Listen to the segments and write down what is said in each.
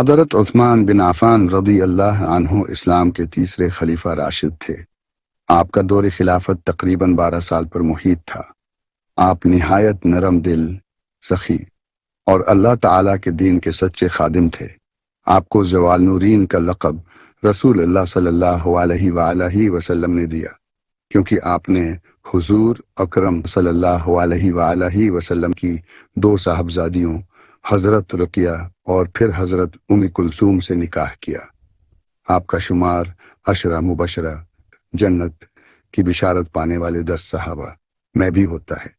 حضرت عثمان بن عفان رضی اللہ عنہ اسلام کے تیسرے خلیفہ راشد تھے۔ آپ کا دور خلافت تقریباً 12 سال پر محیط تھا۔ آپ نہایت نرم دل، سخی اور اللہ تعالیٰ کے دین کے سچے خادم تھے۔ آپ کو زوال نورین کا لقب رسول اللہ صلی اللہ علیہ وآلہ وسلم نے دیا، کیونکہ آپ نے حضور اکرم صلی اللہ علیہ وآلہ وسلم کی 2 صاحبزادیوں حضرت رقیہ اور پھر حضرت ام کلثوم سے نکاح کیا۔ آپ کا شمار عشرہ مبشرہ جنت کی بشارت پانے والے 10 صحابہ میں بھی ہوتا ہے۔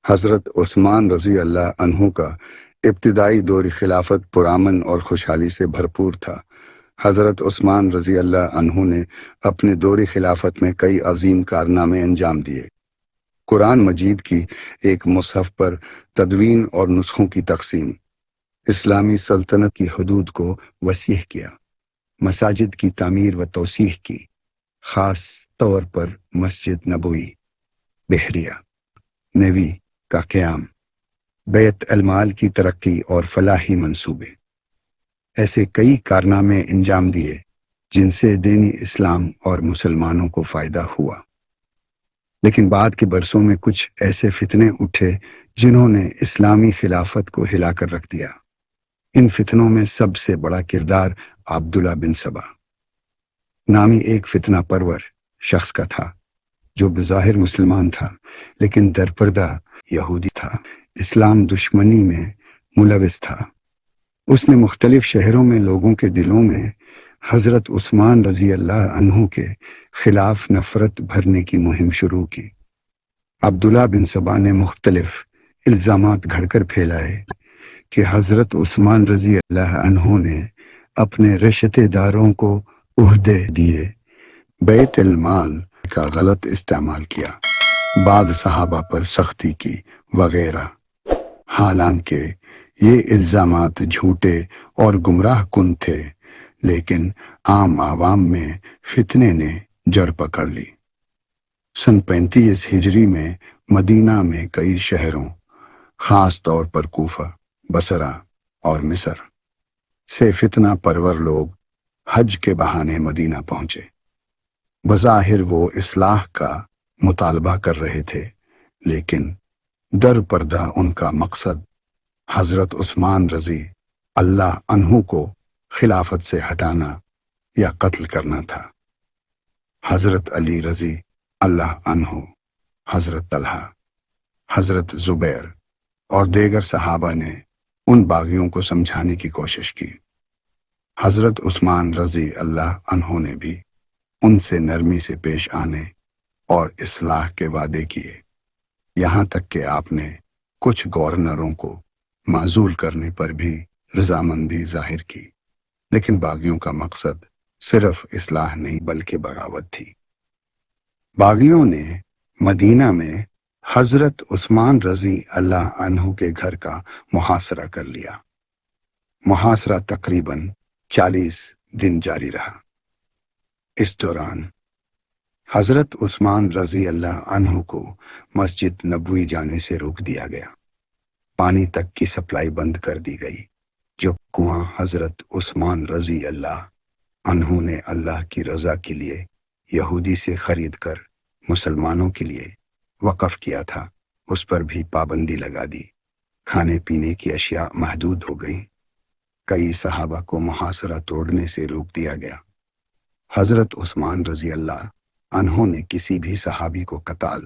حضرت عثمان رضی اللہ عنہ کا ابتدائی دور خلافت پرامن اور خوشحالی سے بھرپور تھا۔ حضرت عثمان رضی اللہ عنہ نے اپنے دور خلافت میں کئی عظیم کارنامے انجام دیے۔ قرآن مجید کی ایک مصحف پر تدوین اور نسخوں کی تقسیم، اسلامی سلطنت کی حدود کو وسیع کیا، مساجد کی تعمیر و توسیع کی، خاص طور پر مسجد نبوی، بحریہ نیوی کا قیام، بیت المال کی ترقی اور فلاحی منصوبے، ایسے کئی کارنامے انجام دیے جن سے دینی اسلام اور مسلمانوں کو فائدہ ہوا۔ لیکن بعد کے برسوں میں کچھ ایسے فتنے اٹھے جنہوں نے اسلامی خلافت کو ہلا کر رکھ دیا۔ ان فتنوں میں سب سے بڑا کردار عبداللہ بن سبا نامی ایک فتنہ پرور شخص کا تھا، جو بظاہر مسلمان تھا لیکن درپردہ یہودی تھا، اسلام دشمنی میں ملوث تھا۔ اس نے مختلف شہروں میں لوگوں کے دلوں میں حضرت عثمان رضی اللہ عنہ کے خلاف نفرت بھرنے کی مہم شروع کی۔ عبداللہ بن سبا نے مختلف الزامات گھڑ کر پھیلائے کہ حضرت عثمان رضی اللہ عنہ نے اپنے رشتہ داروں کو عہدے دیے، بیت المال کا غلط استعمال کیا، بعض صحابہ پر سختی کی وغیرہ۔ حالانکہ یہ الزامات جھوٹے اور گمراہ کن تھے، لیکن عام عوام میں فتنے نے جڑ پکڑ لی۔ سن 35 ہجری میں مدینہ میں کئی شہروں، خاص طور پر کوفہ، بصرہ اور مصر سے فتنہ پرور لوگ حج کے بہانے مدینہ پہنچے۔ بظاہر وہ اصلاح کا مطالبہ کر رہے تھے، لیکن در پردہ ان کا مقصد حضرت عثمان رضی اللہ عنہ کو خلافت سے ہٹانا یا قتل کرنا تھا۔ حضرت علی رضی اللہ عنہ، حضرت طلحہ، حضرت زبیر اور دیگر صحابہ نے ان باغیوں کو سمجھانے کی کوشش کی۔ حضرت عثمان رضی اللہ عنہ نے بھی ان سے نرمی سے پیش آنے اور اصلاح کے وعدے کیے، یہاں تک کہ آپ نے کچھ گورنروں کو معزول کرنے پر بھی رضامندی ظاہر کی، لیکن باغیوں کا مقصد صرف اصلاح نہیں بلکہ بغاوت تھی۔ باغیوں نے مدینہ میں حضرت عثمان رضی اللہ عنہ کے گھر کا محاصرہ کر لیا۔ محاصرہ تقریباً 40 دن جاری رہا۔ اس دوران حضرت عثمان رضی اللہ عنہ کو مسجد نبوی جانے سے روک دیا گیا، پانی تک کی سپلائی بند کر دی گئی، جو کنواں حضرت عثمان رضی اللہ عنہ نے اللہ کی رضا کے لیے یہودی سے خرید کر مسلمانوں کے لیے وقف کیا تھا، اس پر بھی پابندی لگا دی۔ کھانے پینے کی اشیاء محدود ہو گئیں۔ کئی صحابہ کو محاصرہ توڑنے سے روک دیا گیا۔ حضرت عثمان رضی اللہ عنہ نے کسی بھی صحابی کو قتال،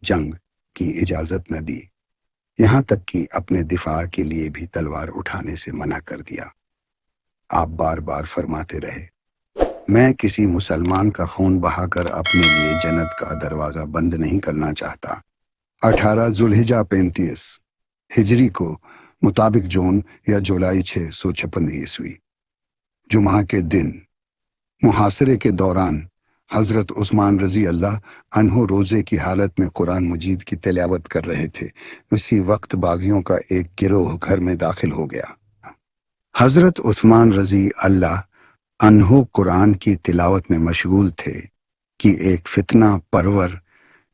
جنگ کی اجازت نہ دی، یہاں تک کہ اپنے دفاع کے لیے بھی تلوار اٹھانے سے منع کر دیا۔ آپ بار بار فرماتے رہے، میں کسی مسلمان کا خون بہا کر اپنے لیے جنت کا دروازہ بند نہیں کرنا چاہتا۔ 18 ذوالحجہ 35 ہجری کو مطابق جون یا جولائی 656 عیسوی جمعہ کے دن محاصرے کے دوران حضرت عثمان رضی اللہ عنہ روزے کی حالت میں قرآن مجید کی تلاوت کر رہے تھے۔ اسی وقت باغیوں کا ایک گروہ گھر میں داخل ہو گیا۔ حضرت عثمان رضی اللہ عنہ قرآن کی تلاوت میں مشغول تھے کہ ایک فتنہ پرور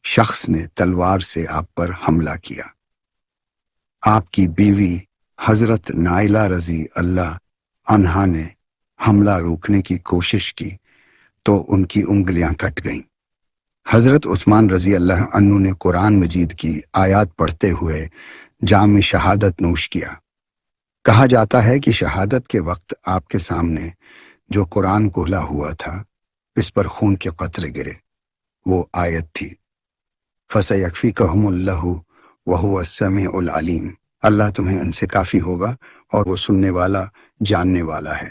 شخص نے تلوار سے آپ پر حملہ کیا۔ آپ کی بیوی حضرت نائلہ رضی اللہ عنہا نے حملہ روکنے کی کوشش کی تو ان کی انگلیاں کٹ گئیں۔ حضرت عثمان رضی اللہ عنہ نے قرآن مجید کی آیات پڑھتے ہوئے جام شہادت نوش کیا۔ کہا جاتا ہے کہ شہادت کے وقت آپ کے سامنے جو قرآن کھلا ہوا تھا اس پر خون کے قطرے گرے۔ وہ آیت تھی فَسَيَكْفِيكَهُمُ اللَّهُ وَهُوَ السَّمِيعُ الْعَلِيمُ، اللہ تمہیں ان سے کافی ہوگا اور وہ سننے والا جاننے والا ہے۔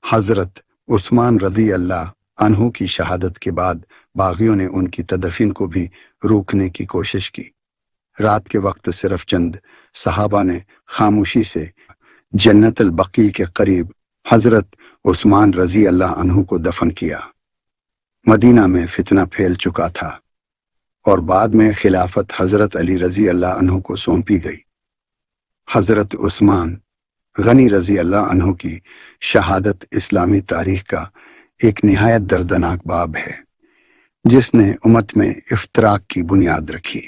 حضرت عثمان رضی اللہ عنہ کی شہادت کے بعد باغیوں نے ان کی تدفین کو بھی روکنے کی کوشش کی۔ رات کے وقت صرف چند صحابہ نے خاموشی سے جنت البقیع کے قریب حضرت عثمان رضی اللہ عنہ کو دفن کیا۔ مدینہ میں فتنہ پھیل چکا تھا اور بعد میں خلافت حضرت علی رضی اللہ عنہ کو سونپی گئی۔ حضرت عثمان غنی رضی اللہ عنہ کی شہادت اسلامی تاریخ کا ایک نہایت دردناک باب ہے جس نے امت میں افتراق کی بنیاد رکھی۔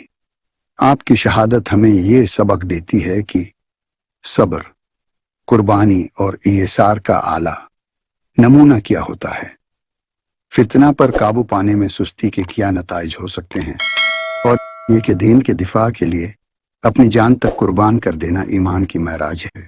آپ کی شہادت ہمیں یہ سبق دیتی ہے کہ صبر، قربانی اور ایثار کا اعلیٰ نمونہ کیا ہوتا ہے۔ فتنہ پر قابو پانے میں سستی کے کیا نتائج ہو سکتے ہیں، اور یہ کہ دین کے دفاع کے لیے اپنی جان تک قربان کر دینا ایمان کی معراج ہے۔